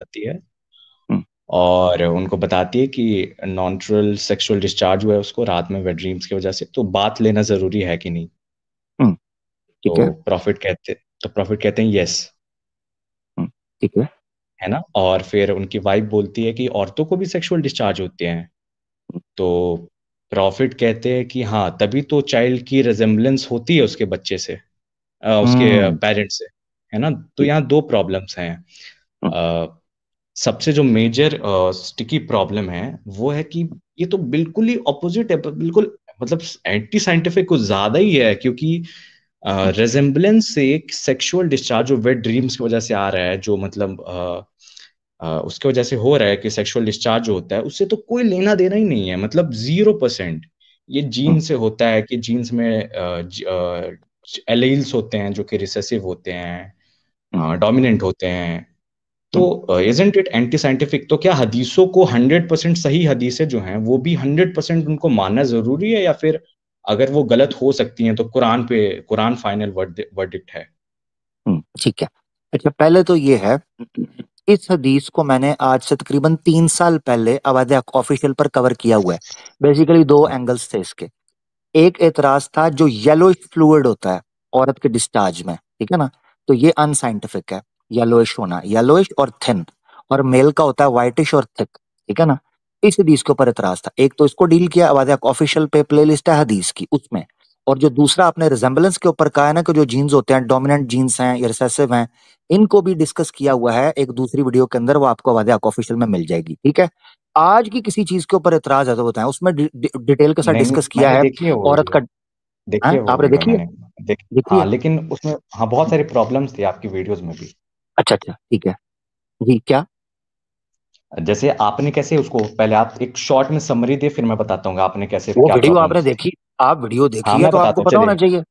आती है हम्म। और उनको बताती है कि नॉर्मल सेक्सुअल डिस्चार्ज हुआ है उसको रात में वेट ड्रीम्स की वजह से, तो बात लेना जरूरी है कि नहीं। हम्म। ठीक है। तो प्रॉफिट कहते हैं यस, हम्म। ठीक है। है ना। और फिर उनकी वाइफ बोलती है कि औरतों को भी सेक्सुअल डिस्चार्ज होते हैं। तो प्रॉफिट कहते हैं कि हाँ, तभी तो चाइल्ड की रेजेम्बलेंस होती है उसके बच्चे से, उसके हम्म। पेरेंट्स से, है ना। तो ठीक। यहाँ दो प्रॉब्लम्स हैं। हम्म। सबसे जो मेजर स्टिकी प्रॉब्लम है वो है कि ये तो बिल्कुल ही ऑपोजिट है, बिल्कुल मतलब एंटी साइंटिफिक कुछ ज्यादा ही है, क्योंकि हम्म। रेजेम्बलेंस से सेक्सुअल डिस्चार्ज जो वेट ड्रीम्स की वजह से आ रहा है, जो मतलब उसके वजह से हो रहा है कि सेक्सुअल डिस्चार्ज जो होता है उससे तो कोई लेना देना ही नहीं है, मतलब 0%। ये हम्म। जीन से होता है कि जीन्स में एलील्स होते हैं जो कि रिसेसिव होते हम्म। हैं, डोमिनेंट होते हैं। हम्म। तो इजंट इट एंटी साइंटिफिक? तो क्या हदीसों को 100% सही हदीसें जो हैं वो भी 100% उनको मानना जरूरी है, या फिर अगर वो गलत हो सकती हैं तो कुरान फाइनल वर्डिक्ट है? ठीक है। अच्छा, पहले तो ये है, इस हदीस को मैंने आज से तकरीबन 3 साल पहले अवाद ऑफिशियल पर कवर किया हुआ है। बेसिकली दो एंगल्स थे इसके। एक एतराज था जो येलोइश फ्लूइड होता है औरत के डिस्चार्ज में, ठीक है ना, तो ये अनसाइंटिफिक है। येलोइश होना, येलोइश और थिन, और मेल का होता है व्हाइटिश और थिक, ठीक है ना। इस हदीस के ऊपर एतराज था। एक तो इसको डील किया, अवाद ऑफिशियल पे प्लेलिस्ट है हदीस की उसमें। और जो दूसरा आपने रिजेम्बलेंस के ऊपर कहा है ना, कि जो जीन्स होते हैं डोमिनेंट जीन्स हैं या रिसेसिव हैं, इनको भी डिस्कस किया हुआ है एक दूसरी वीडियो के अंदर, वो आपको अवाद ऑफिशियल में मिल जाएगी, ठीक है। आज की किसी चीज के ऊपर एतराज है तो बताएं, उसमें डिटेल के साथ नहीं, डिस्कस किया मैंने है। देखी है वो औरत का, वीडियो। देखी हाँ है वो आपने वीडियो देखी है? मैंने। देख देखी हाँ, है? लेकिन उसमें हाँ बहुत सारी प्रॉब्लम्स थी आपकी वीडियोस में भी। अच्छा अच्छा, ठीक है। जी क्या? जैसे आपने कैसे उसको, पहले आप एक शॉर्ट में समरी दे, फिर मैं बताता हूँ आपने कैसे वो क्या वीडियो आपने प्रॉब्लम्स थी। देखी? आप वीडियो हाँ, देखी है मैं तो बताता आपको हूँ पता चलिए। होना चाहिए।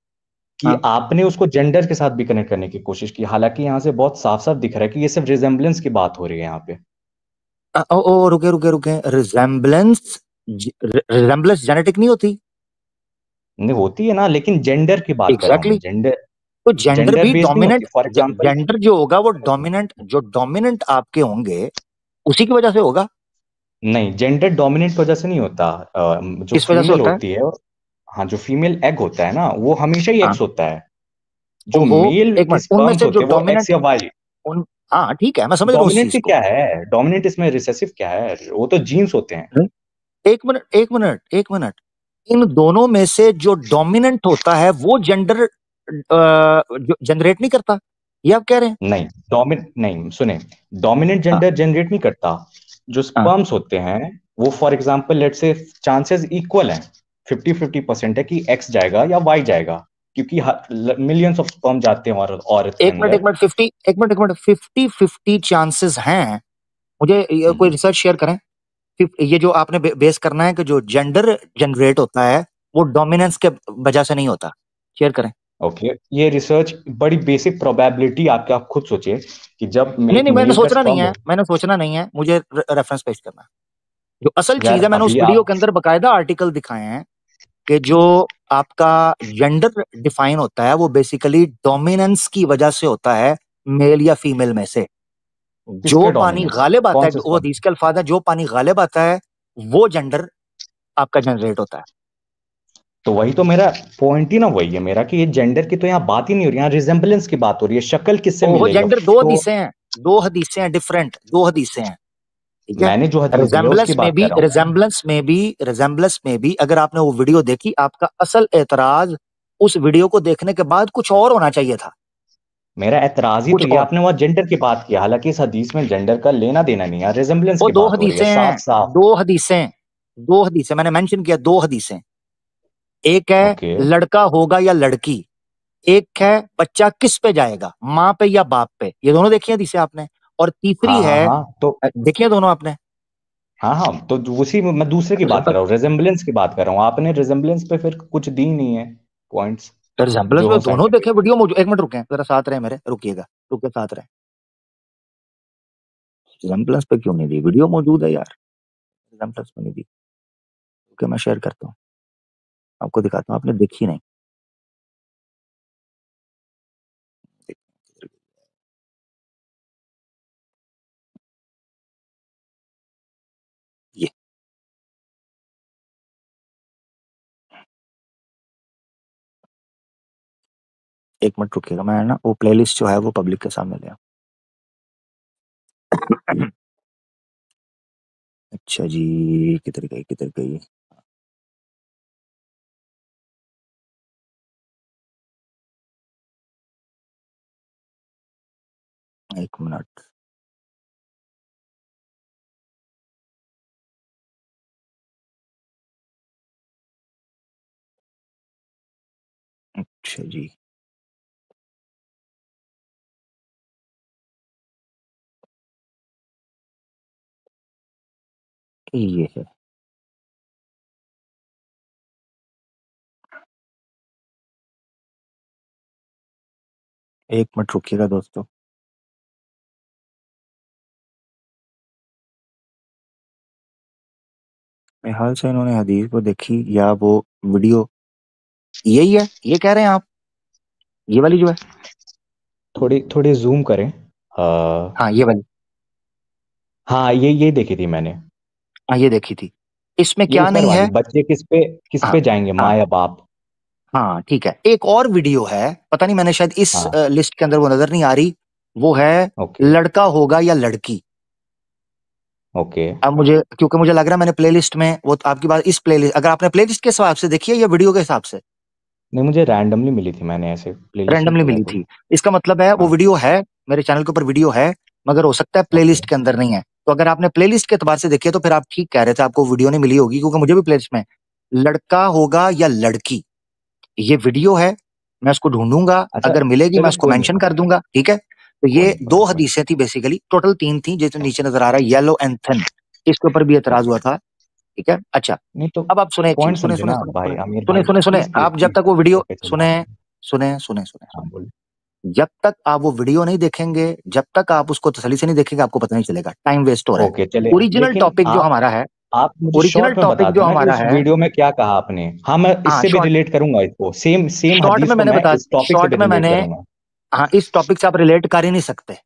कि हाँ। आपने उसको जेंडर के साथ भी कनेक्ट करने की कोशिश की, हालांकि यहाँ से बहुत साफ साफ दिख रहा है कि ये सिर्फ रिजेम्बलेंस की बात हो रही है यहाँ पे। ओ रुके रुके रुके, रिजेम्बलेंस, रिजेम्बलेंस जेनेटिक नहीं होती? नहीं, होती है ना, लेकिन जेंडर की बात कर रहा हूँ एग्जैक्टली मैं, exactly. जेंडर। तो जेंडर जेंडर भी बेस्ड नहीं होती, डोमिनेंट, फॉर एग्जाम्पल। जेंडर जो होगा वो डोमिनेंट, जो डोमिनेंट आपके होंगे उसी की वजह से होगा। नहीं, जेंडर डोमिनेंट की वजह से नहीं होता। जो किस वजह से फीमेल होता है? होती है, हाँ, जो फीमेल एग होता है ना वो हमेशा ही हाँ। एक्स होता है। जो ओहो, मेल एक मिनट, उनमें स्पर्म्स से जो होते हैं वो एक्स डोमिनेंट, या वाई। उन, हाँ ठीक है, मैं समझ रहा हूँ उस डोमिनेंट चीज ही को। क्या है, डोमिनेंट इसमें रिसेसिव क्या है, वो तो जीन्स होते हैं। हम्म, एक मिनट एक मिनट एक मिनट, इन दोनों में से जो डोमिनेंट होता है वो जेंडर जो जनरेट नहीं करता, ये आप कह रहे हैं? नहीं, डोमिन नहीं, सुने, डोमिनेंट हाँ। जेंडर जनरेट नहीं करता। जो हाँ। स्पर्म्स होते हैं वो, फॉर एग्जांपल लेट से, चांसेस इक्वल हैं, 50-50% है कि एक्स जाएगा या वाई जाएगा, क्योंकि मिलियंस ऑफ स्पर्म जाते हैं औरत के एक मिनट एक अंदर। मिनट, 50, एक मिनट 50-50 चांसेस हैं? मुझे कोई हम्म। रिसर्च शेयर करें। ये जो आपने बेस करना है कि जो जेंडर जनरेट होता है वो डोमिनेंस के वजह से नहीं होता, शेयर करें। ओके, ये रिसर्च बड़ी बेसिक प्रोबेबिलिटी, आपके आप खुद सोचिए कि जब नहीं एक नहीं, मैंने मेल का सोचना नहीं स्पर्म है, हो। मैंने सोचना नहीं है, मुझे रेफरेंस पेश करना है। जो असल चीज है, यार मैंने उस अभी वीडियो आप, के अंदर बकायदा आर्टिकल दिखाए हैं कि जो आपका जेंडर डिफाइन होता है वो बेसिकली डोमिनेंस की वजह से होता है, मेल या फीमेल में से। जो किसके पानी डोमिनेंस, गालिब आता कौन है, से वो स्पर्म? हदीस के अल्फाज है, जो पानी गालिब आता है वो जेंडर आपका जनरेट होता है। तो वही तो मेरा पॉइंट ही ना, वही है मेरा कि ये जेंडर की तो यहाँ बात ही नहीं हो रही, यहाँ रिजेम्बलेंस की बात हो रही है, शक्ल किससे ओहो, मिलेगा जेंडर दो तो। हदीसें हैं, दो हदीसें हैं डिफरेंट, दो हदीसें हैं, ठीक है। मैंने जो हदीस दी है उसकी रिजेम्बलेंस में बात कर भी, रहा हूँ। रिजेम्बलेंस में भी अगर आपने वो वीडियो देखी, आपका असल एतराज उस वीडियो को देखने के बाद कुछ और होना चाहिए था। मेरा एतराज ही तो कुछ ये, और, आपने वहां जेंडर की बात की, हालांकि इस हदीस में जेंडर का लेना देना नहीं है, रिजेम्बलेंस वो की दो बात हो रही है हदीसें हैं, साफ साफ। दो हदीसें, दो हदीसें मैंने मेंशन किया, दो हदीसें। एक है ओके। लड़का होगा या लड़की, एक है बच्चा किस पे जाएगा, माँ पे या बाप पे, ये दोनों देखी हदीसें आपने। और तीसरी हाँ हाँ है, हाँ, तो देखी है दोनों आपने? हाँ हाँ, तो उसी में मैं दूसरे की बात कर रहा हूँ, रिजेम्बलेंस की बात कर रहा हूँ, आपने रिजेम्बलेंस पे फिर कुछ दी नहीं है पॉइंट्स रिजेम्बलेंस जो में हो दोनों साइंटिफिक। देखे वीडियो मौजूद, एक मिनट रुके जरा, साथ रहे मेरे, रुकिएगा, रुके साथ रहे। रिजेम्बलेंस पे क्यों नहीं दी? वीडियो मौजूद है यार, रिजेम्बलेंस पे नहीं दी। ओके, मैं शेयर करता हूँ, आपको दिखाता हूँ, आपने देखी नहीं। एक मिनट रुकिएगा, मैं ना वो प्लेलिस्ट जो है वो पब्लिक के सामने ले अच्छा जी, किधर गई किधर गई? एक मिनट। अच्छा जी, ये है। एक मिनट रुकिएगा दोस्तों। मेरे हाल से इन्होंने हदीस को देखी या वो वीडियो यही है, ये कह रहे हैं आप, ये वाली जो है? थोड़ी थोड़ी जूम करें। हाँ ये वाली। हाँ, ये देखी थी मैंने। हाँ ये देखी थी। इसमें ये क्या ऊपर नहीं वाली, है? बच्चे किस हाँ पे जाएंगे, हाँ माँ या बाप? हाँ ठीक है। एक और वीडियो है, पता नहीं, मैंने शायद इस हाँ। लिस्ट के अंदर वो नजर नहीं आ रही। वो है ओके। लड़का होगा या लड़की। ओके। अब मुझे, क्योंकि मुझे लग रहा है मैंने प्लेलिस्ट में वो आपकी बात, इस प्लेलिस्ट, अगर आपने प्लेलिस्ट के हिसाब से देखी है या वीडियो के हिसाब से? नहीं, मुझे रैंडमली मिली थी, मैंने ऐसे प्लेलिस्ट नहीं रैंडमली खोला मिली कोई। थी। इसका मतलब है वो हाँ। वीडियो है, मेरे चैनल के ऊपर वीडियो है, मगर हो सकता है ओके। प्लेलिस्ट के अंदर नहीं है। तो अगर आपने प्लेलिस्ट के एतबार से देखी है तो फिर आप ठीक कह रहे थे, आपको वीडियो नहीं मिली होगी, क्योंकि मुझे भी प्लेलिस्ट में लड़का होगा या लड़की ये वीडियो है। मैं उसको ढूंढूंगा, अच्छा। अगर मिलेगी मैं चलो, उसको कोई नहीं, मेंशन कोई कर नहीं, दूंगा, ठीक है। तो कोई ये नहीं, कोई दो नहीं, कोई नहीं। हदीसें थी बेसिकली, टोटल तीन थी, जैसे नीचे नजर आ रहा है येलो एंड थिन। इसके ऊपर भी एतराज हुआ ओके। था, ठीक है। अच्छा, नहीं तो अब आप सुने एक चीज, पॉइंट सुने समझे सुने ना सुने भाई, सुने आमिर सुने भाई, सुने सुने प्लीज प्लीज आप जब प्लीज। तक वो वीडियो ओके, चलो सुने आप। सुने सुने सुने हाँ, सुने बोलिए। जब तक आप वो वीडियो नहीं देखेंगे, जब तक आप उसको तसल्ली से नहीं देखेंगे, आपको पता नहीं चलेगा, टाइम वेस्ट हो रहा है। ओके, चले। ओरिजिनल लेकिन टॉपिक जो हमारा है, आप मुझे ओरिजिनल शॉर्ट में बता टॉपिक दो जो ना कि हमारा उस है। वीडियो में क्या कहा आपने। हाँ, मैं हाँ इससे भी शॉर्ट, रिलेट करूंगा, इसको सेम सेम शॉर्ट हदीस में को मैंने मैं बता, इस टॉपिक से शॉर्ट भी में रिलेट मैंने, करूंगा। हाँ इस टॉपिक से आप रिलेट कर ही नहीं सकते, कर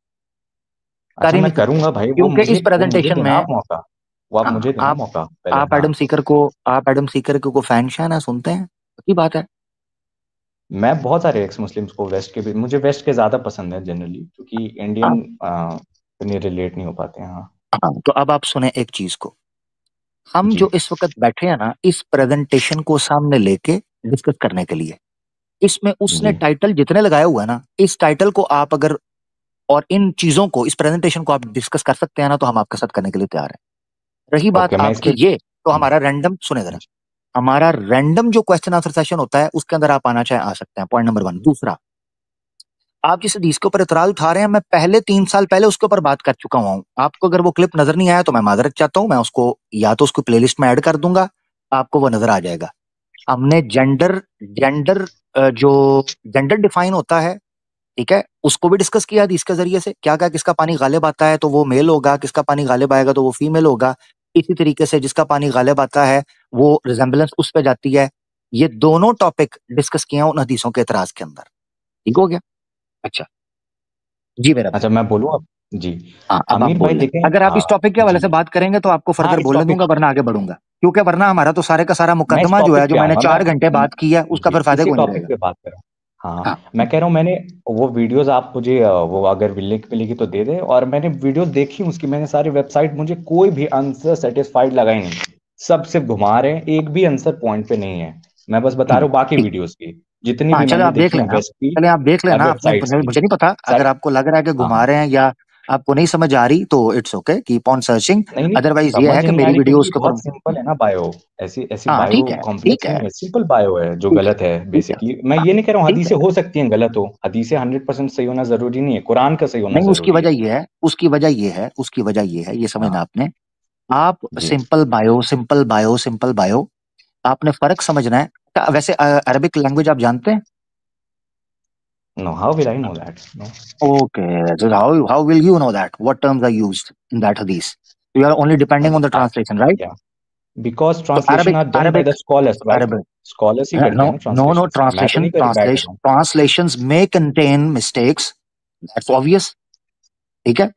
अच्छा, ही मैं नहीं सकते, करूंगा भाई, क्योंकि इस वो मुझे प्रेजेंटेशन देना में, आप मौका। वो आप मुझे हाँ देना मौका पहले, आप हाँ। एडम सीकर को, आप एडम सीकर को फैन शैन है, सुनते हैं की बात है। मैं बहुत सारे एक्स मुस्लिम्स को, वेस्ट के भी, मुझे वेस्ट के ज्यादा पसंद है जनरली, क्योंकि हाँ इंडियन इतने रिलेट नहीं हो पाते हैं, हाँ। हाँ, तो अब आप सुने एक चीज को, हम जी। जो इस वक्त बैठे हैं ना इस प्रेजेंटेशन को सामने लेके डिस्कस करने के लिए, इसमें उसने जी। टाइटल जितने लगाया हुआ है ना, इस टाइटल को आप अगर, और इन चीजों को, इस प्रेजेंटेशन को आप डिस्कस कर सकते हैं ना, तो हम आपके साथ करने के लिए तैयार हैं। रही बात ओके, मैं इस आपकी पे। ये, तो हमारा रैंडम, सुने जरा, हमारा रैंडम जो क्वेश्चन आंसर सेशन होता है उसके अंदर आप आना चाहे आ सकते हैं, पॉइंट नंबर वन। दूसरा, आप जिस हदीस के ऊपर इतराज उठा रहे हैं, मैं पहले 3 साल पहले उसके ऊपर बात कर चुका हूँ। आपको अगर वो क्लिप नजर नहीं आया तो मैं माजरत चाहता हूँ, मैं उसको या तो उसको प्लेलिस्ट में ऐड कर दूंगा, आपको वो नजर आ जाएगा। हमने जेंडर, जेंडर जो जेंडर डिफाइन होता है, ठीक है, उसको भी डिस्कस किया हदीस के जरिए से, क्या क्या, किसका पानी गालिब आता है तो वो मेल होगा, किसका पानी गालिब आएगा तो वो फीमेल होगा। इसी तरीके से जिसका पानी गालिब आता है वो रिजेंबलेंस उस पे जाती है। ये दोनों टॉपिक डिस्कस किए हैं उन हदीसों के एतराज के अंदर, ठीक हो गया। अच्छा जी मेरा भाई। अच्छा, मैं बोलूँ अब? जी। हाँ अब आप आमिर भाई बोल लें, देखें, अगर आप इस टॉपिक के हवाले जी। से बात करेंगे तो आपको हाँ, फर्दर इस बोलने टॉपिक, दूंगा, वरना आगे बढ़ूंगा, क्योंकि वरना हमारा तो सारे का सारा मैं इस मुकदमा जो है, टॉपिक जो पे मैंने आऊंगा, 4 घंटे बात की है, उसका जी, फिर फायदा इसी कोई नहीं टॉपिक रहेगा। पे बात कर रहा हूँ। हाँ हाँ, मैं कह रहा हूँ, मैंने वो वीडियोस आप मुझे वो अगर लिंक मिलेगी तो दे दे, और मैंने वीडियोस देखी उसकी, मैंने सारी वेबसाइट, मुझे कोई भी आंसर सेटिस्फाइड लगा ही नहीं। सब सिर्फ घुमा रहे हैं, एक भी आंसर पॉइंट पे नहीं है। मैं बस बता रहा हूँ बाकी ठीक, वीडियोस की, जितनी हाँ भी चले मैंने आप देख देखी है लेना, वेस्ट की चले आप देख लेना, आपने, वेबसाइट्स मुझे की मुझे नहीं पता, सारी। अगर आपको लग रहा है कि हाँ, घुमा हाँ। रहे हैं या आपको नहीं समझ आ रही तो it's okay, keep on searching. नहीं, नहीं, अदरवाइज ये समझ है कि नहीं आ मेरी रही, वीडियो क्योंकि उसके ऊपर, बहुत सिंपल है ना बायो। ऐसी ऐसी हाँ बायो ठीक है ठीक कॉम्प्लेक्स है नहीं है, सिंपल बायो है, जो ठीक है गलत है ठीक है बेसिकली। मैं ये नहीं कह रहा हूँ ठीक है। हदीसें हो सकती हैं गलत हो, हदीसें 100% सही होना जरूरी नहीं है, कुरान का सही होना नहीं उसकी जरूरी वजह है। ये है, उसकी वजह ये है, उसकी वजह ये है, ये समझना हाँ। आपने, आप जी। Simple bio, simple bio, simple bio, आपने फर्क समझना है। वैसे अरबिक लैंग्वेज आप जानते हैं? No, how will I know that? No. Okay, so how will you know that what terms are used in that hadith? You are only depending on the translation, right? या because तो translation Arabic, are done by the scholars, right? Arabic, scholars ही no करते हैं ना no no, translation, मैं तो नहीं कर बैठ रहा हूँ। translations may contain mistakes, that's obvious, ठीक है।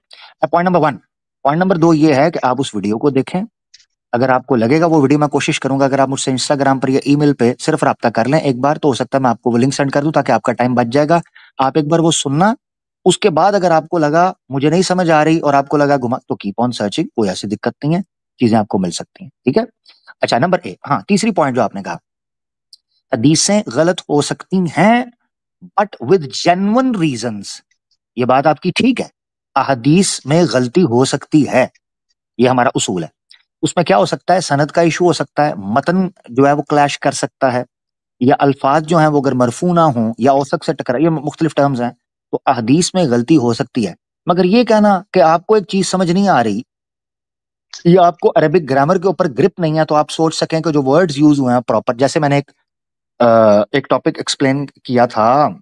Point number one, point number दो ये है कि आप उस वीडियो को देखें, अगर आपको लगेगा वो वीडियो, मैं कोशिश करूंगा अगर आप मुझसे इंस्टाग्राम पर या ईमेल पे सिर्फ राब्ता कर लें एक बार, तो हो सकता है मैं आपको वो लिंक सेंड कर दूं ताकि आपका टाइम बच जाएगा। आप एक बार वो सुनना, उसके बाद अगर आपको लगा मुझे नहीं समझ आ रही और आपको लगा घुमा, तो कीप ऑन सर्चिंग, कोई ऐसी दिक्कत नहीं है, चीजें आपको मिल सकती हैं, ठीक है। अच्छा, नंबर ए, हाँ, तीसरी पॉइंट जो आपने कहा, हदीसें गलत हो सकती हैं बट विद जेन्युइन रीजंस। ये बात आपकी ठीक है, अहदीस में गलती हो सकती है, ये हमारा उसूल है। उसमें क्या हो सकता है, सनद का इशू हो सकता है, मतन जो है वो क्लैश कर सकता है, या अल्फाज जो हैं वो अगर मरफू ना हो या औसक से टकरा, ये मुख्तलिफ टर्म्स हैं, तो अहदीस में गलती हो सकती है। मगर ये कहना कि आपको एक चीज समझ नहीं आ रही या आपको अरेबिक ग्रामर के ऊपर ग्रिप नहीं है, तो आप सोच सकें कि जो वर्ड्स यूज हुए हैं प्रॉपर, जैसे मैंने एक टॉपिक एक्सप्लेन किया था,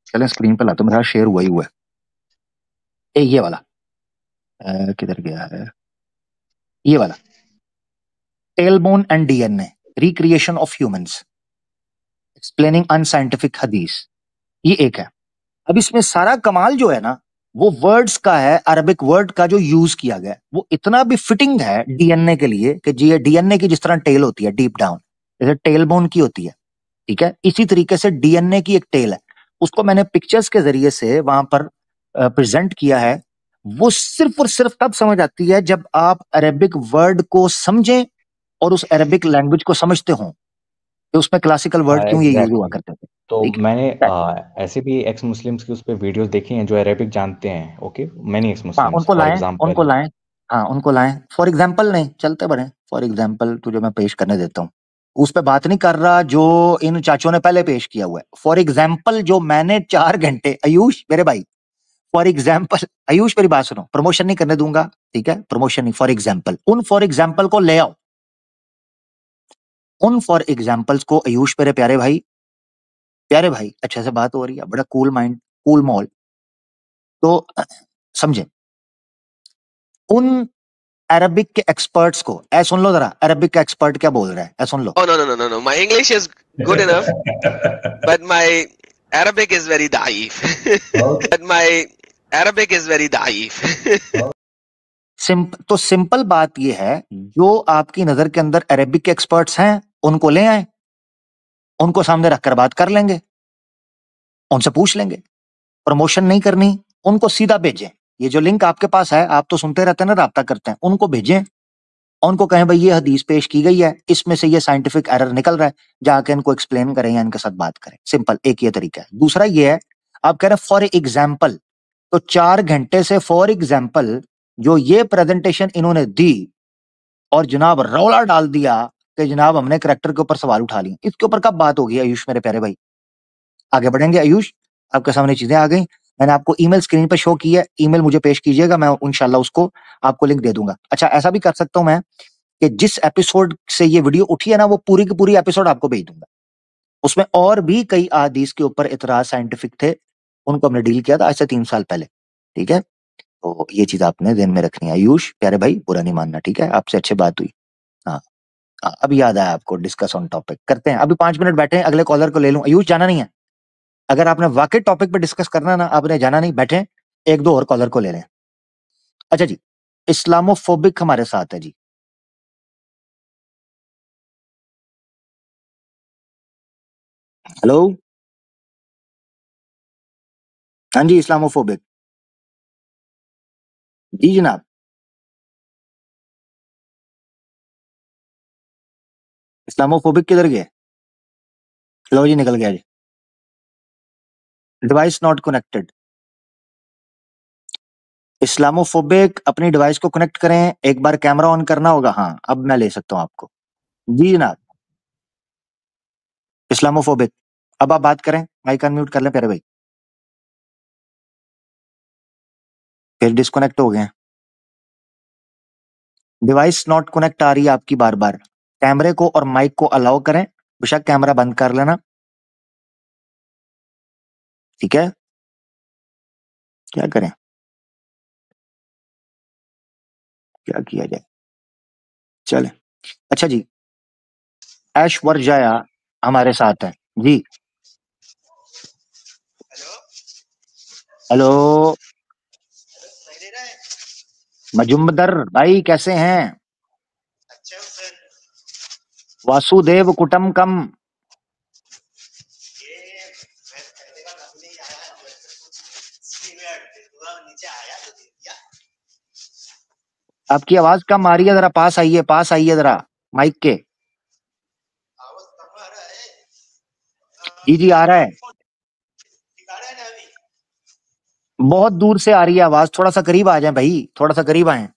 चलें स्क्रीन पर लाते, मेरा शेयर हुआ ही हुआ है, ये वाला, किधर गया है, ये वाला, tailbone and DNA, recreation of humans explaining unscientific हदीस, ये एक है। अब इसमें सारा कमाल जो है ना, वो वर्ड्स का है, अरबिक वर्ड का जो यूज किया गया है, वो इतना भी फिटिंग है डीएनए के लिए कि जी डीएनए की जिस तरह टेल होती है डीप डाउन, जैसे टेल बोन की होती है, ठीक है, इसी तरीके से डीएनए की एक टेल है, उसको मैंने पिक्चर्स के जरिए से वहां पर प्रेजेंट किया है। वो सिर्फ और सिर्फ तब समझ आती है जब आप अरेबिक वर्ड को समझें और उस अरेबिक लैंग्वेज को समझते हो कि उसमें क्लासिकल वर्ड क्यों ये यूज हुआ एग्जैक्टली। करते थे, तो ठीक मैंने है। ऐसे भी एक्स मुस्लिम्स की उस पर वीडियोस देखी हैं जो अरेबिक जानते हैं। ओके, मैनी एक्स हाँ, मुस्लिम्स उनको फॉर लाएं, उनको एग्जांपल। लाएं, हाँ उनको लाएं, फॉर एग्जाम्पल नहीं चलते बड़े, फॉर एग्जाम्पल तुझे मैं पेश करने देता हूँ, उस पे बात नहीं कर रहा जो इन चाचों ने पहले पेश किया हुआ है। फॉर एग्जाम्पल जो मैंने 4 घंटे, आयुष मेरे भाई, फॉर एग्जाम्पल, आयुष मेरी बात सुनो, प्रमोशन नहीं करने दूंगा, ठीक है, प्रमोशन नहीं, फॉर एग्जाम्पल, उन फॉर एग्जाम्पल को ले आओ, उन फॉर एग्जाम्पल्स को आयुष मेरे प्यारे भाई, प्यारे भाई, अच्छे से बात हो रही है, बड़ा कूल माइंड, कूल मॉल, तो समझे, उन अरबिक के एक्सपर्ट्स को, ऐ सुन लो जरा, अरबिक का एक्सपर्ट क्या बोल रहा है, ऐ सुन लो। Oh, no, no, no, no, no. My English is good enough, but my Arabic is very daif. But my Arabic is very daif. तो सिंपल बात यह है, जो आपकी नजर के अंदर अरेबिक के एक्सपर्ट्स हैं उनको ले आए, उनको सामने रखकर बात कर लेंगे, उनसे पूछ लेंगे, प्रमोशन नहीं करनी, उनको सीधा भेजें, ये जो लिंक आपके पास है, आप तो सुनते रहते हैं ना, राब्ता करते हैं, उनको भेजें, उनको कहें भाई ये हदीस पेश की गई है, इसमें से ये साइंटिफिक एरर निकल रहा है, जाके इनको एक्सप्लेन करें या इनके साथ बात करें, सिंपल एक ये तरीका है। दूसरा ये है, आप कह रहे हैं फॉर एग्जाम्पल, तो 4 घंटे से फॉर एग्जाम्पल जो ये प्रेजेंटेशन इन्होंने दी और जनाब रौला डाल दिया कि जनाब हमने करेक्टर के ऊपर सवाल उठा लिए, इसके ऊपर कब बात होगी आयुष मेरे प्यारे भाई? आगे बढ़ेंगे आयुष, आपके सामने चीजें आ गई, मैंने आपको ईमेल स्क्रीन पर शो की है, ईमेल मुझे पेश कीजिएगा, मैं इंशाल्लाह उसको आपको लिंक दे दूंगा। अच्छा, ऐसा भी कर सकता हूं मैं कि जिस एपिसोड से ये वीडियो उठी है ना, वो पूरी की पूरी एपिसोड आपको भेज दूंगा, उसमें और भी कई अहादीस के ऊपर इतराज साइंटिफिक थे, उनको हमने डील किया था आज से 3 साल पहले, ठीक है। तो ये चीज आपने ध्यान में रखनी है आयुष प्यारे भाई, बुरा नहीं मानना, ठीक है, आपसे अच्छी बात हुई। हाँ, अब याद आया आपको, डिस्कस ऑन टॉपिक करते हैं, अभी 5 मिनट बैठे हैं, अगले कॉलर को ले लूं, आयुष जाना नहीं है, अगर आपने वाकई टॉपिक पे डिस्कस करना है ना, आपने जाना नहीं, बैठे, एक दो और कॉलर को ले लें। अच्छा जी, इस्लामोफोबिक हमारे साथ है जी, हेलो, हाँ जी, इस्लामोफोबिक, जी जनाब, इस्लामोफोबिक किधर गए? लो जी, निकल गया जी, डिवाइस नॉट कनेक्टेड, इस्लामोफोबिक अपनी डिवाइस को कनेक्ट करें, एक बार कैमरा ऑन करना होगा, हाँ अब मैं ले सकता हूं आपको, जी जनाब, इस्लामोफोबिक, अब आप बात करें, माइक अनम्यूट कर लें प्यारे भाई, फिर डिस्कनेक्ट हो गए हैं, डिवाइस नॉट कनेक्ट आ रही है आपकी बार बार, कैमरे को और माइक को अलाउ करें, बेशक कैमरा बंद कर लेना, ठीक है, क्या करें, क्या किया जाए, चले। अच्छा जी, ऐश्वर्या हमारे साथ है जी, हेलो, मजुमदर भाई कैसे हैं? वासुदेव कुटुंबकम। आपकी आवाज कम आ रही है, जरा पास आइए जरा माइक के। जी आ रहा है, बहुत दूर से आ रही है आवाज, थोड़ा सा करीब आ जाए भाई, थोड़ा सा करीब आए।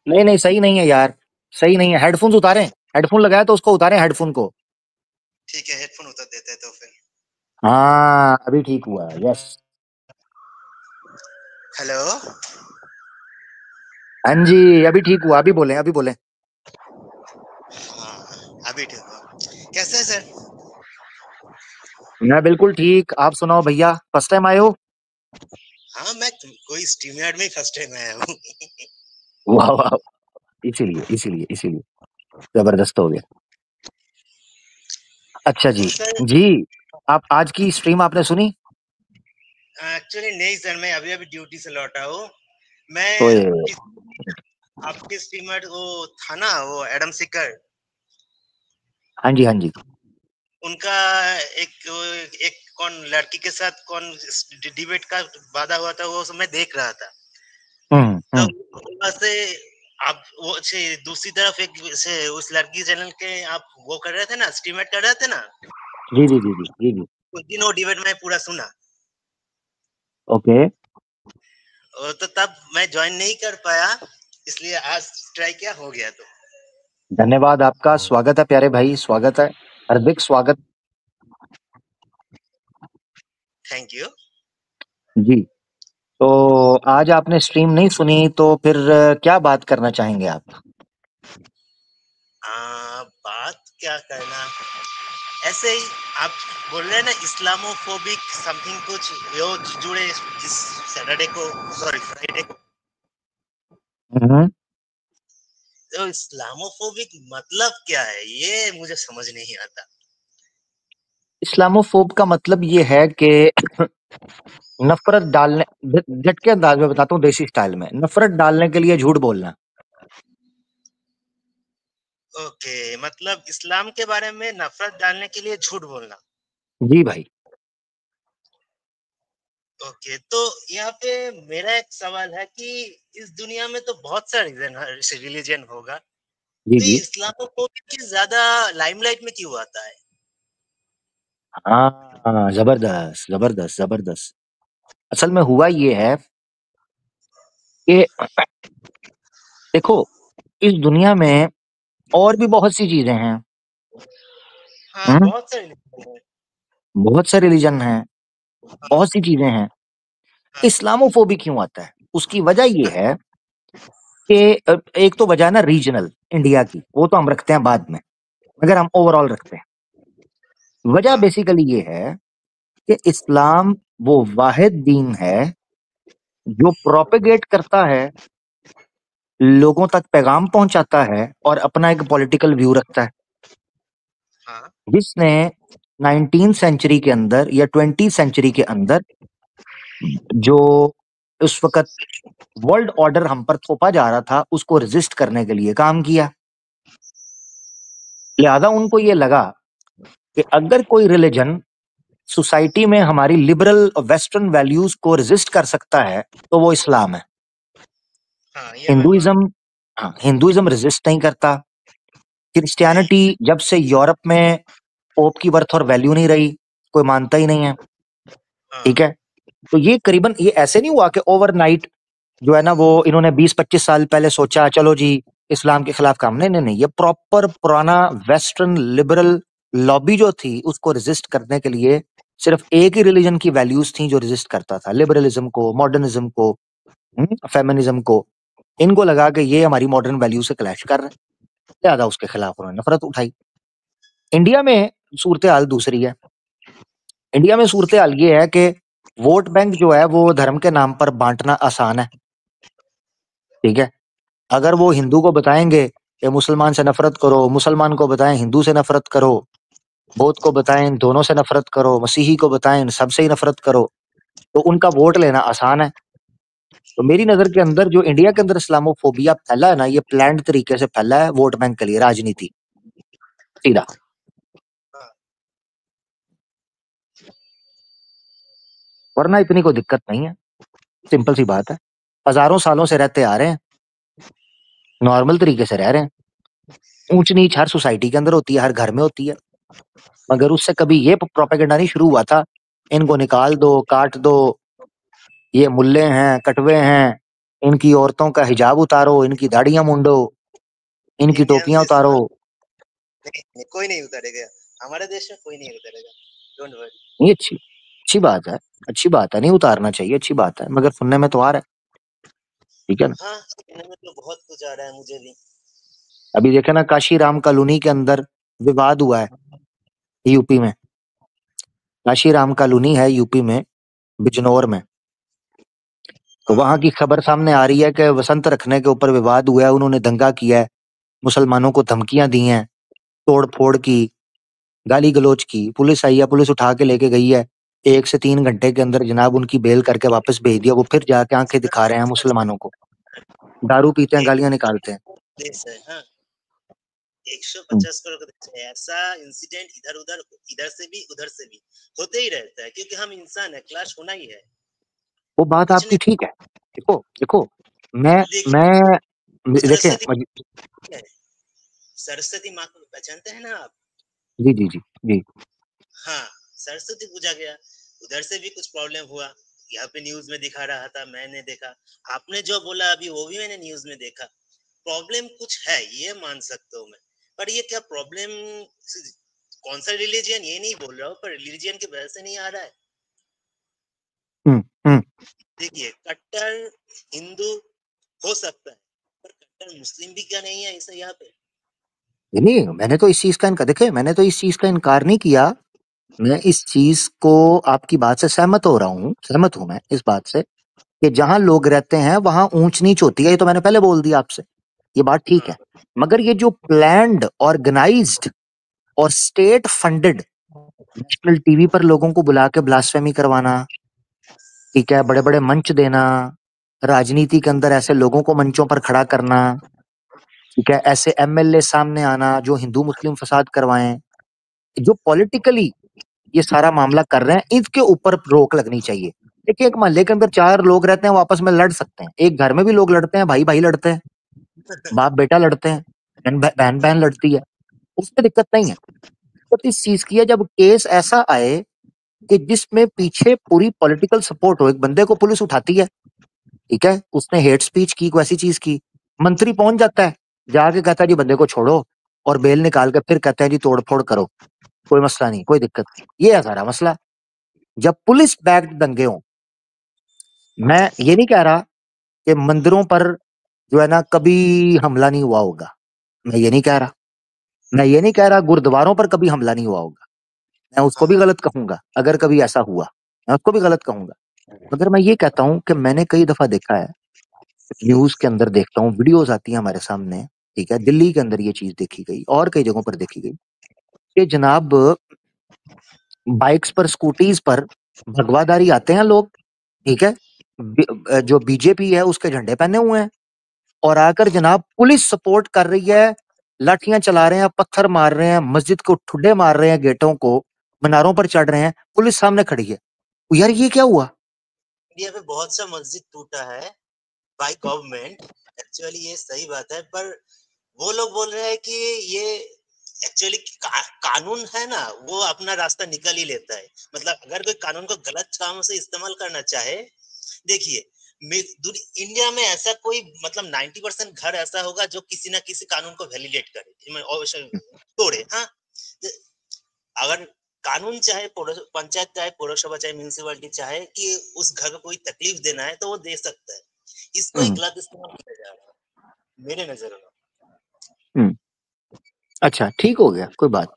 नहीं सही नहीं है यार, सही नहीं है। हेडफोन उतारें, हेडफोन लगाया तो उसको उतारें हेडफोन को। ठीक है, हेडफोन उतार देते हैं तो फिर। हाँ अभी ठीक हुआ, यस। हेलो, हाँ जी अभी ठीक हुआ, अभी बोले। हाँ अभी ठीक हुआ। कैसे है सर? मैं बिल्कुल ठीक, आप सुनाओ भैया, फर्स्ट टाइम आए हो? हाँ, मैं कोई स्ट्रीमयार्ड में फर्स्ट टाइम आया हूँ। वाह वाह, इसीलिए जबरदस्त हो गया। अच्छा जी सर जी, आप आज की स्ट्रीम आपने सुनी? एक्चुअली नहीं सर, मैं अभी अभी ड्यूटी से लौटा हूँ। मैं तो ये आपके स्ट्रीमर वो था ना, वो एडम सिकर, हाँ जी उनका एक कौन लड़की के साथ कौन डिबेट का वादा हुआ था, वो सब मैं देख रहा था। तो वहाँ से आप वो दूसरी तरफ एक से उस लड़की चैनल के आप वो कर रहे थे ना, स्ट्रीमेट कर रहे थे ना। जी उस दिन वो डिबेट मैं पूरा सुना। ओके। तो तब मैं ज्वाइन नहीं कर पाया, इसलिए आज ट्राई किया, हो गया। तो धन्यवाद आपका, स्वागत है प्यारे भाई, स्वागत है, हार्दिक स्वागत। Thank you. जी, तो आज आपने स्ट्रीम नहीं सुनी तो फिर क्या बात करना चाहेंगे आप? बात क्या करना, ऐसे ही आप बोल रहे हैं ना, इस्लामोफोबिक समथिंग कुछ वो जुड़े जिस सैटरडे को, सॉरी फ्राइडे को। तो इस्लामोफोबिक मतलब क्या है, ये मुझे समझ नहीं आता। इस्लामोफोब का मतलब ये है कि नफरत डालने, झट के अंदाज में बताता हूँ देसी स्टाइल में, नफरत डालने के लिए झूठ बोलना। ओके, मतलब इस्लाम के बारे में नफरत डालने के लिए झूठ बोलना। जी भाई। ओके, तो यहाँ पे मेरा एक सवाल है कि इस दुनिया में तो बहुत सारे रिलीजन होगा, तो ये जी इस्लामोफोबिक की ज्यादा लाइमलाइट में क्यों आता है? हाँ, जबरदस्त। असल में हुआ ये है कि देखो, इस दुनिया में और भी बहुत सी चीजें हैं। हाँ, बहुत सारे religion हैं। बहुत से रिलीजन हैं, बहुत सी चीजें हैं। हाँ, इस्लामोफोबिक क्यों आता है? उसकी वजह ये है कि एक तो वजह है ना रीजनल, इंडिया की, वो तो हम रखते हैं बाद में, मगर हम ओवरऑल रखते हैं। वजह बेसिकली ये है कि इस्लाम वो वाहिद दीन है जो प्रोपेगेट करता है, लोगों तक पैगाम पहुंचाता है और अपना एक पॉलिटिकल व्यू रखता है, हाँ, जिसने 19th सेंचुरी के अंदर या 20th सेंचुरी के अंदर जो उस वक्त वर्ल्ड ऑर्डर हम पर थोपा जा रहा था, उसको रेजिस्ट करने के लिए काम किया। लिहाजा उनको ये लगा कि अगर कोई रिलीजन सोसाइटी में हमारी लिबरल और वेस्टर्न वैल्यूज को रेजिस्ट कर सकता है तो वो इस्लाम है। हाँ, ये मैं मान। हिंदुइज्म, हाँ हिंदुइज्म रेजिस्ट नहीं करता। नहीं, क्रिश्चियनिटी जब से यूरोप में पोप की वर्थ और वैल्यू नहीं रही, कोई मानता ही नहीं है। हाँ, ठीक है, तो ये करीबन ये ऐसे नहीं हुआ कि ओवरनाइट जो है ना वो इन्होंने 20-25 साल पहले सोचा चलो जी इस्लाम के खिलाफ काम, नहीं, ये प्रॉपर पुराना वेस्टर्न लिबरल लॉबी जो थी उसको रेजिस्ट करने के लिए सिर्फ एक ही रिलीजन की वैल्यूज थी जो रेजिस्ट करता था, लिबरलिज्म को, मॉडर्निज्म को, फेमिनिज्म को। इनको लगा कि ये हमारी मॉडर्न वैल्यू से क्लैश कर रहे हैं, ज्यादा उसके खिलाफ उन्होंने नफरत उठाई। इंडिया में सूरत हाल दूसरी है। इंडिया में सूरत हाल ये है कि वोट बैंक जो है वो धर्म के नाम पर बांटना आसान है। ठीक है, अगर वो हिंदू को बताएंगे कि मुसलमान से नफरत करो, मुसलमान को बताएं हिंदू से नफरत करो, बौद्ध को बताएं दोनों से नफरत करो, मसीही को बताएं सबसे ही नफरत करो, तो उनका वोट लेना आसान है। तो मेरी नजर के अंदर जो इंडिया के अंदर इस्लामोफोबिया फैला है ना, ये प्लान्ड तरीके से फैला है वोट बैंक के लिए, राजनीति सीधा। वरना इतनी कोई दिक्कत नहीं है, सिंपल सी बात है। हजारों सालों से रहते आ रहे हैं, नॉर्मल तरीके से रह रहे हैं। ऊंच नीच हर सोसाइटी के अंदर होती है, हर घर में होती है, मगर उससे कभी ये प्रोपेगेंडा नहीं शुरू हुआ था इनको निकाल दो, काट दो, ये मुल्ले हैं, कटवे हैं, इनकी औरतों का हिजाब उतारो, इनकी दाढ़ियां मुंडो, इनकी टोपियां उतारो। नहीं, कोई नहीं उतारेगा, हमारे देश में कोई नहीं उतारेगा, डोंट वरी। नहीं, अच्छी बात है, अच्छी बात है, नहीं उतारना चाहिए, अच्छी बात है, मगर सुनने में तो आ रहा है, ठीक है ना। हाँ, सुनने में तो बहुत कुछ आ रहा है मुझे भी। अभी देखे ना, काशी राम कॉलोनी के अंदर विवाद हुआ है यूपी में। काशी राम कॉलोनी है यूपी में, बिजनौर में। तो वहां की खबर सामने आ रही है कि वसंत रखने के ऊपर विवाद हुआ है, उन्होंने दंगा किया है, मुसलमानों को धमकियां दी हैं, तोड़ फोड़ की, गाली गलौज की। पुलिस आई है, पुलिस उठा के लेके गई है, 1 से 3 घंटे के अंदर जनाब उनकी बेल करके वापस भेज दिया। वो फिर जाके आंखें दिखा रहे हैं मुसलमानों को, दारू पीते हैं, गालियां निकालते हैं। देश है, हाँ, 150 करोड़ का देश है। ऐसा इंसिडेंट इधर उधर, इधर से भी उधर से भी होते ही रहता है, क्योंकि हम इंसान है, क्लैश होना ही है। वो बात कुछ आपकी नहीं, ठीक है। देखो मैं देखें, सरस्वती माँ को पहचानते हैं ना आप? जी जी जी जी। हाँ, सरस्वती पूजा गया, उधर से भी कुछ प्रॉब्लम हुआ, यहाँ पे न्यूज में दिखा रहा था, मैंने देखा। आपने जो बोला अभी वो भी मैंने न्यूज में देखा। प्रॉब्लम कुछ है, ये मान सकता हूँ मैं, पर ये क्या प्रॉब्लम कौन सा रिलीजन ये नहीं बोल रहा हूँ, पर रिलीजन की वजह से नहीं आ रहा है। देखिए, कट्टर हिंदू हो सकता है, पर कट्टर मुस्लिम भी क्या नहीं है इसे यहाँ पे। नहीं, मैंने तो इस चीज का इनकार, देखे, मैंने तो इस चीज का इनकार नहीं किया। मैं इस चीज को, आपकी बात से सहमत हो रहा हूँ, सहमत हूं मैं इस बात से कि जहां लोग रहते हैं वहां ऊंच नीच होती है। ये तो मैंने पहले बोल दिया आपसे, ये बात ठीक है। मगर ये जो प्लान्ड, ऑर्गेनाइज्ड और स्टेट फंडेड, नेशनल टीवी पर लोगों को बुला के ब्लास्फेमी करवाना, ठीक है, बड़े बड़े मंच देना, राजनीति के अंदर ऐसे लोगों को मंचों पर खड़ा करना, ठीक है, ऐसे एमएलए सामने आना जो हिंदू मुस्लिम फसाद करवाएं, जो पॉलिटिकली ये सारा मामला कर रहे हैं, इसके ऊपर रोक लगनी चाहिए। देखिए, एक मोहल्ले के अंदर 4 लोग रहते हैं, वो आपस में लड़ सकते हैं। एक घर में भी लोग लड़ते हैं, भाई भाई लड़ते हैं, बाप बेटा लड़ते हैं, बहन बहन लड़ती है, उसमें दिक्कत नहीं है। तो इस चीज की है, जब केस ऐसा आए कि जिसमें पीछे पूरी पॉलिटिकल सपोर्ट हो, एक बंदे को पुलिस उठाती है, ठीक है, उसने हेट स्पीच की, कोई ऐसी चीज की, मंत्री पहुंच जाता है, जाके कहता है जी बंदे को छोड़ो, और बेल निकाल के फिर कहते हैं जी तोड़फोड़ करो, कोई मसला नहीं, कोई दिक्कत नहीं। ये है सारा मसला। जब पुलिस बैक्ड दंगे हों, मैं ये नहीं कह रहा कि मंदिरों पर जो है ना कभी हमला नहीं हुआ होगा, मैं ये नहीं कह रहा, मैं ये नहीं कह रहा गुरुद्वारों पर कभी हमला नहीं हुआ होगा, मैं उसको भी गलत कहूंगा। अगर कभी ऐसा हुआ, मैं उसको भी गलत कहूंगा। मगर मैं ये कहता हूं कि मैंने कई दफा देखा है, न्यूज के अंदर देखता हूँ, वीडियोस आती हैं हमारे सामने, ठीक है, दिल्ली के अंदर ये चीज देखी गई और कई जगहों पर देखी गई कि जनाब बाइक्स पर, स्कूटीज पर भगवादारी आते हैं लोग, ठीक है, जो बीजेपी है उसके झंडे पहने हुए हैं, और आकर जनाब पुलिस सपोर्ट कर रही है, लाठियां चला रहे हैं, पत्थर मार रहे हैं, मस्जिद को ठुड्डे मार रहे हैं, गेटों को, मीनारों पर चढ़ रहे हैं, पुलिस सामने खड़ी है। यार ये क्या हुआ? इंडिया में बहुत सा मस्जिद टूटा है बाय गवर्नमेंट, एक्चुअली ये सही बात है, पर वो लोग बोल रहे हैं कि ये एक्चुअली कानून है ना, वो अपना रास्ता निकल ही लेता है। मतलब अगर कोई कानून को गलत काम से इस्तेमाल करना चाहे, देखिए इंडिया में ऐसा कोई मतलब 90% घर ऐसा होगा जो किसी ना किसी कानून को वैलिडेट करे, तोड़े। हाँ, अगर कानून चाहे पंचायत चाहे पौरसभा चाहे म्यूनिसिपैलिटी चाहे कि उस घर को कोई तकलीफ देना है तो वो दे सकता है, इसको ही गलत इस्तेमाल किया जा रहा है मेरे नजर में। अच्छा, ठीक हो गया, कोई बात।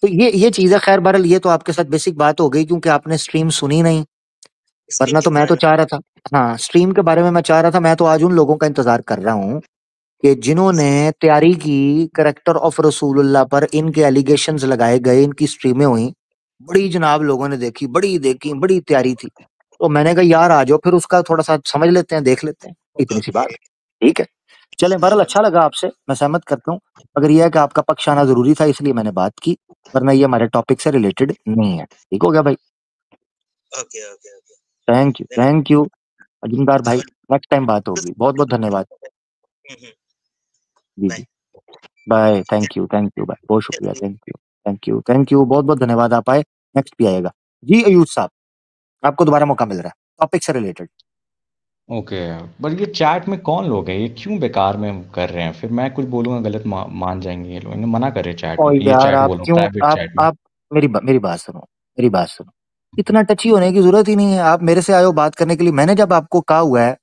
तो ये चीज है, खैर बहरहाल ये तो आपके साथ बेसिक बात हो गई क्योंकि आपने स्ट्रीम सुनी नहीं, वरना तो मैं तो चाह रहा था, हाँ, स्ट्रीम के बारे में मैं चाह रहा था। मैं तो आज उन लोगों का इंतजार कर रहा हूँ कि जिन्होंने तैयारी की कैरेक्टर ऑफ रसूलुल्लाह पर, इनके एलिगेशंस लगाए गए, इनकी स्ट्रीमें हुई, बड़ी जनाब लोगों ने देखी, बड़ी तैयारी थी। तो मैंने कहा यार आ जाओ, फिर उसका थोड़ा सा समझ लेते हैं, देख लेते हैं, इतनी सी बात। ठीक है, चलें, बहरहाल अच्छा लगा आपसे, मैं सहमत करता हूँ, मगर यह है कि आपका पक्ष आना जरूरी था, इसलिए मैंने बात की, वरना ये हमारे टॉपिक से रिलेटेड नहीं है। ठीक हो गया भाई? Okay okay okay, thank you Ajindar भाई, नेक्स्ट टाइम बात होगी। बहुत बहुत धन्यवाद जी बाय। जी, बाय। थैंक यू बाय, बहुत शुक्रिया, थैंक यू, बहुत बहुत धन्यवाद, आप आए, नेक्स्ट भी आएगा जी। अयूब साहब, आपको दोबारा मौका मिल रहा है टॉपिक से रिलेटेड। ओके। पर ये चैट में कौन लोग हैं, ये क्यों बेकार में कर रहे हैं? फिर मैं कुछ बोलूंगा गलत मान जाएंगे ये लोग, इन्हें मना करे चैट और में कि ये यार चैट आप बोलो, क्यों, प्राइवेट चैट में। आप मेरी बात सुनो, इतना टची होने की जरूरत ही नहीं है। आप मेरे से आए हो बात करने के लिए, मैंने जब आपको कहा हुआ है,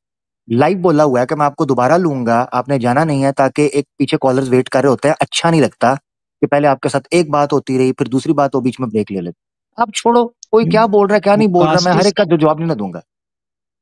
लाइव बोला हुआ है कि मैं आपको दोबारा लूंगा, आपने जाना नहीं है, ताकि एक पीछे कॉलर्स वेट कर रहे होते हैं, अच्छा नहीं लगता कि पहले आपके साथ एक बात होती रही, फिर दूसरी बात हो, बीच में ब्रेक ले लेते। आप छोड़ो, कोई क्या बोल रहा है क्या वो नहीं बोल रहा, मैं हर एक कास्टिस्ट का जो जवाब नहीं ना दूंगा।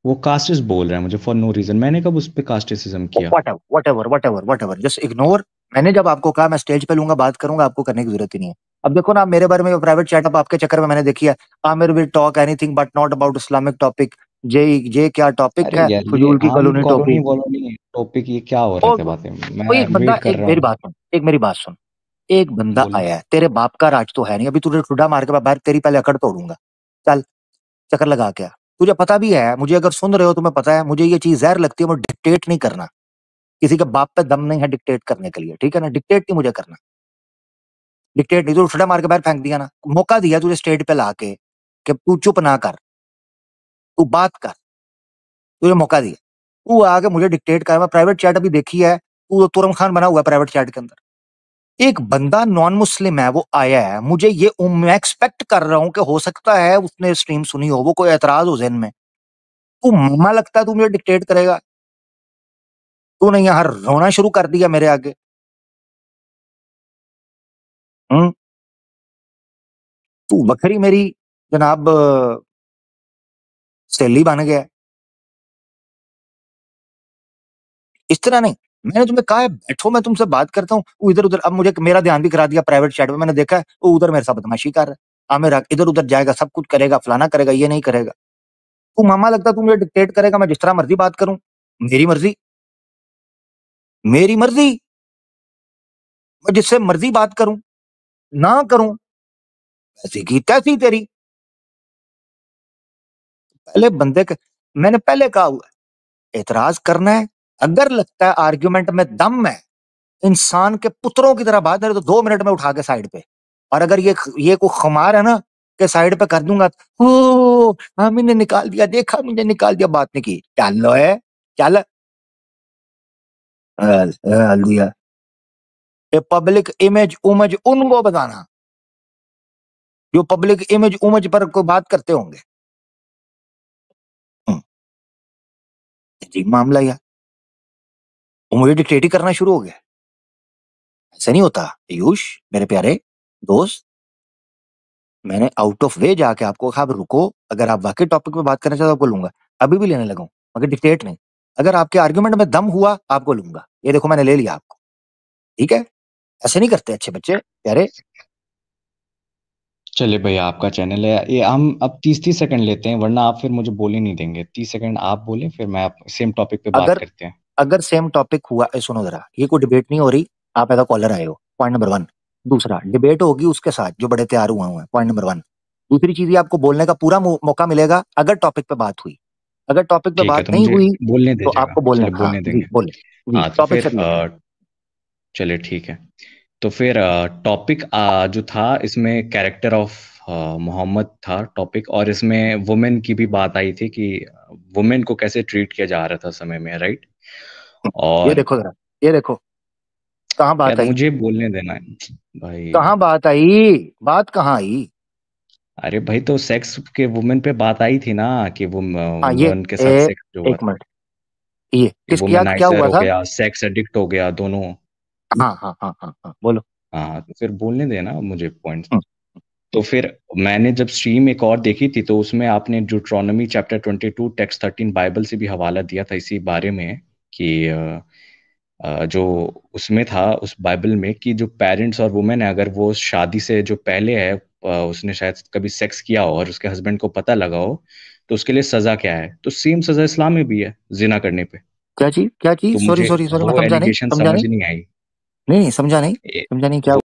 वो कास्टिस्ट बोल रहे हैं मुझे फॉर नो रीजन, मैंने कब उस पर कास्टिसिज्म किया? What ever, just ignore. मैंने जब आपको कहा मैं स्टेज पे लूंगा, बात करूंगा, आपको करने की जरूरत ही नहीं है। अब देखो ना, आप मेरे बारे में प्राइवेट चैट अप आपके चक्कर में मैंने देखी है, Aamir will talk anything but not about Islamic topic. जे क्या टॉपिक अरे है, यार ये फजूल की आम कॉलोनी कॉलोनी टोपी। वॉलोनी टॉपिक, ये क्या हो रहा ओ, था बातें? ओ मैं एक बंदा, वेट कर एक रहा मेरी हूँ। बात सुन, एक बंदा बोलो। आया है, तेरे बाप का राज तो है नहीं, अभी तुझे ठुड्डा मार के मैं बाहर तेरी पहले अकड़ तोड़ूंगा। चल, चक्कर लगा के आ। तुझे पता भी है, मुझे अगर सुन रहे हो तुम्हें पता है, मुझे ये चीज जहर लगती है, मुझे डिक्टेट नहीं करना, किसी के बाप पे दम नहीं है डिक्टेट करने के लिए, ठीक है ना? डिक्टेट नहीं मुझे करना, डिक्टेट नहीं। तो ठुड्डा मार के बाहर फेंक दिया ना, मौका दिया तुझे स्टेज पे लाके कि तू चुप ना कर, तू बात कर, तुझे मौका दिया, तू आके मुझे डिक्टेट कर। मैं प्राइवेट चैट अभी देखी है, तू तुरम खान बना हुआ है प्राइवेट चैट के अंदर। एक बंदा नॉन मुस्लिम है, वो आया है, मुझे ये मैं एक्सपेक्ट कर रहा हूं कि हो सकता है उसने स्ट्रीम सुनी हो, वो कोई एतराज हो जहन में, तू मामा लगता है तू मुझे डिक्टेट करेगा? तूने यहाँ रोना शुरू कर दिया मेरे आगे। हम्म, तू बखरी मेरी जनाब सहेली बन गया है। इस तरह नहीं, मैंने तुम्हें कहा है बैठो, मैं तुमसे बात करता हूँ, वो इधर उधर। अब मुझे मेरा ध्यान भी करा दिया प्राइवेट चैट में, मैंने देखा है वो उधर मेरे साथ बदमाशी कर रहा है, मेरा इधर उधर जाएगा, सब कुछ करेगा, फलाना करेगा, ये नहीं करेगा। तू मामा लगता तू मुझे डिक्टेट करेगा, मैं जिस तरह मर्जी बात करूं, मेरी मर्जी, मेरी मर्जी, मैं जिससे मर्जी बात करूं ना करूं, ऐसी की तैसी तेरी। पहले बंदे के, मैंने पहले कहा हुआ है, एतराज करना है, अगर लगता है आर्ग्यूमेंट में दम है, इंसान के पुत्रों की तरह बात है, तो 2 मिनट में उठा के साइड पे। और अगर ये कोई खुमार है ना कि साइड पे कर दूंगा, ओ हाँ मैंने निकाल दिया, देखा मुझे निकाल दिया, बात नहीं की, चल लो है, चल हल दिया। ये पब्लिक इमेज उमज उनको बताना जो पब्लिक इमेज उमज पर कोई बात करते होंगे। हम्म, अजीब मामला यार, वो मुझे डिक्टेट ही करना शुरू हो गया। ऐसा नहीं होता पीयूष मेरे प्यारे दोस्त, मैंने आउट ऑफ वे जाके आपको कहा रुको, अगर आप वाकई टॉपिक पे बात करना चाहते हो आपको लूंगा, अभी भी लेने लगा हूं, मगर डिक्टेट नहीं। अगर आपके आर्ग्यूमेंट में दम हुआ आपको लूंगा, ये देखो मैंने ले लिया आपको, ठीक है? ऐसे नहीं करते अच्छे बच्चे प्यारे। चलिए भैया, आपका चैनल है ये, हम अब 30-30 सेकंड लेते हैं, वरना आप फिर मुझे बोले नहीं देंगे। 30 सेकंड आप बोले, फिर मैं आप सेम टॉपिक पे बात अगर करते हैं। अगर सेम टॉपिक हुआ, सुनो जरा, ये कोई डिबेट नहीं हो रही, आप ऐसा कॉलर आए हो, पॉइंट नंबर 1। दूसरा, डिबेट होगी उसके साथ जो बड़े तैयार हुए हैं, पॉइंट नंबर 1। दूसरी चीज, ये आपको बोलने का पूरा मौका मिलेगा अगर टॉपिक पे बात हुई, अगर टॉपिक पे ठीक है, बात तो नहीं मुझे हुई बोलने तो दीजिएगा, आपको बोलना चलिए है। हाँ बोलने जी देंगे। बोले, जी हाँ तो टॉपिक फिर से रिलेटेड। चलिए ठीक है। तो फिर टॉपिक जो था इसमें कैरेक्टर ऑफ मोहम्मद था टॉपिक, और इसमें वुमेन की भी बात आई थी कि वुमेन को कैसे ट्रीट किया जा रहा था समय में, राइट? ये और देखो जरा, ये देखो कहाँ बात यार आई, मुझे बोलने देना है भाई। कहाँ बात आई, बात कहाँ आई? अरे भाई, तो सेक्स के वुमेन पे बात आई थी ना, कि वो हाँ ये वुमेन के साथ सेक्स जो हुआ एक था, मिनट, ये कि किस क्या वुमेनाइजर हुआ हो था? गया, सेक्स एडिक्ट हो गया दोनों। हाँ बोलो। हाँ तो फिर बोलने देना मुझे पॉइंट। हम्म, तो फिर मैंने जब स्ट्रीम एक और देखी थी, तो उसमें आपने ड्यूट्रॉनमी चैप्टर 22 टेक्स्ट 13 बाइबल से भी हवाला दिया था इसी बारे में, कि जो उसमें था उस बाइबल में, कि जो पेरेंट्स और वुमेन है, अगर वो शादी से जो पहले है उसने शायद कभी सेक्स किया हो और उसके हस्बैंड को पता लगा हो, तो उसके लिए सजा क्या है, तो सेम सजा इस्लाम में भी है जिना करने पे। क्या चीज तो सॉरी मुझे सॉरी सॉरी, मैं वो समझा नहीं एलिगेशन समझ नहीं आई। नहीं समझा नहीं ए- समझा नहीं क्या वो